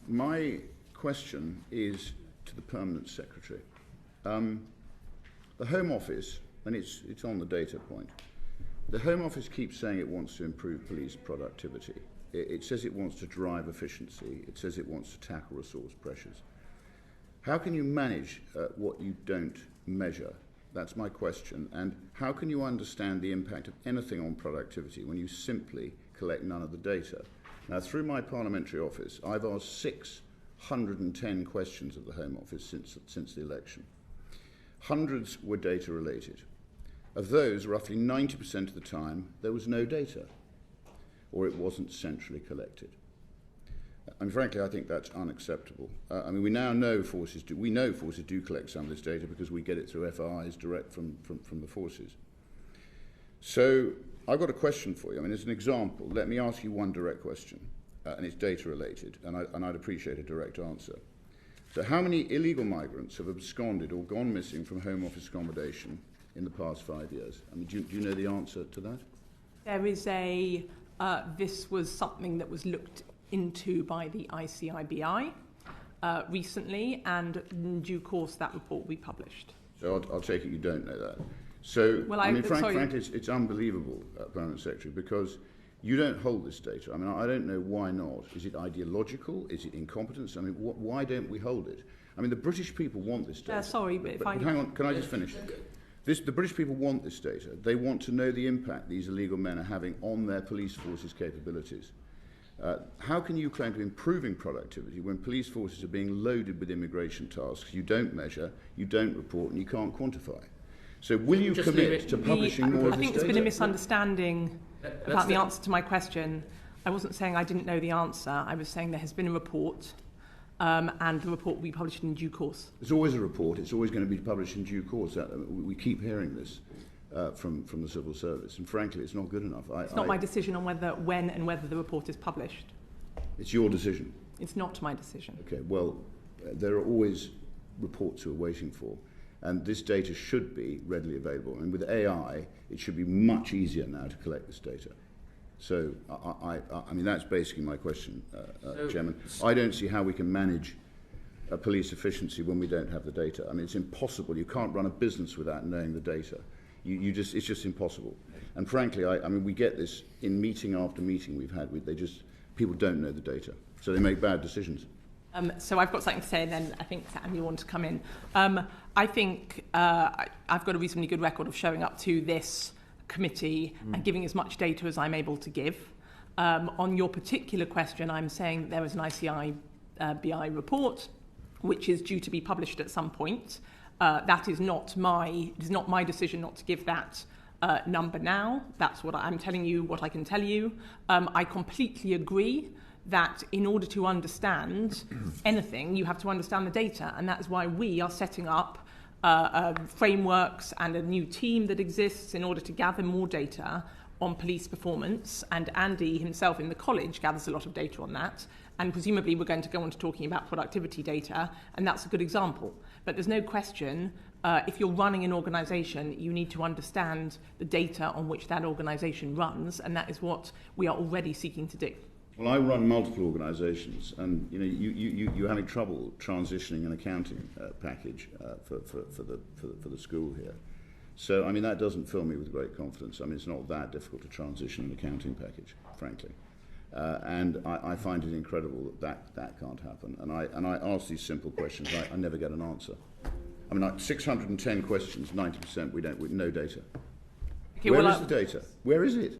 My question is to the Permanent Secretary. The Home Office, and it's on the data point, the Home Office keeps saying it wants to improve police productivity. It says it wants to drive efficiency. It says it wants to tackle resource pressures. How can you manage what you don't measure? That's my question. And how can you understand the impact of anything on productivity when you simply collect none of the data? Now, through my parliamentary office, I've asked 610 questions of the Home Office since the election. Hundreds were data related. Of those, roughly 90% of the time, there was no data, or it wasn't centrally collected. And frankly, I think that's unacceptable. We now know forces do collect some of this data because we get it through FIs direct from the forces. So I've got a question for you. As an example, let me ask you one direct question, and it's data related, and I'd appreciate a direct answer. So how many illegal migrants have absconded or gone missing from Home Office accommodation in the past 5 years? Do you know the answer to that? There is this was something that was looked into by the ICIBI recently, and in due course that report will be published. So I'll take it you don't know that. So, well, frankly, it's unbelievable, Permanent Secretary, because you don't hold this data. I don't know why not. Is it ideological? Is it incompetence? Why don't we hold it? The British people want this data. But hang on, can I just finish? The British people want this data. They want to know the impact these illegal men are having on their police forces' capabilities. How can you claim to be improving productivity when police forces are being loaded with immigration tasks you don't measure, you don't report, and you can't quantify? So will you commit to publishing more of this data? I think there's been a misunderstanding about the answer to my question. I wasn't saying I didn't know the answer. I was saying there has been a report, and the report will be published in due course. There's always a report. It's always going to be published in due course. We keep hearing this from the civil service, and frankly, it's not good enough. It's not my decision on when and whether the report is published. It's your decision. It's not my decision. Okay, well, there are always reports we're waiting for, and this data should be readily available. And with AI, it should be much easier now to collect this data. So, that's basically my question, Chairman. I don't see how we can manage police efficiency when we don't have the data. It's impossible. You can't run a business without knowing the data. It's just impossible. And frankly, we get this in meeting after meeting we've had. People don't know the data, so they make bad decisions. So I've got something to say, and then I think Sam, you want to come in. I think I've got a reasonably good record of showing up to this committee and giving as much data as I'm able to give. On your particular question, I'm saying that there is an ICIBI report which is due to be published at some point. It is not my decision not to give that number now. That's what I'm telling you, what I can tell you. I completely agree that in order to understand anything, you have to understand the data, and that's why we are setting up frameworks and a new team that exists in order to gather more data on police performance, and Andy himself in the college gathers a lot of data on that, and presumably we're going to go on to talking about productivity data, and that's a good example. But there's no question, if you're running an organisation, you need to understand the data on which that organisation runs, and that is what we are already seeking to do. Well, I run multiple organisations, and you're having trouble transitioning an accounting package for the school here. So that doesn't fill me with great confidence. It's not that difficult to transition an accounting package, frankly, and I find it incredible that can't happen. And I ask these simple questions. I never get an answer. 610 questions, 90% with no data. Okay, Where is the data? Where is it?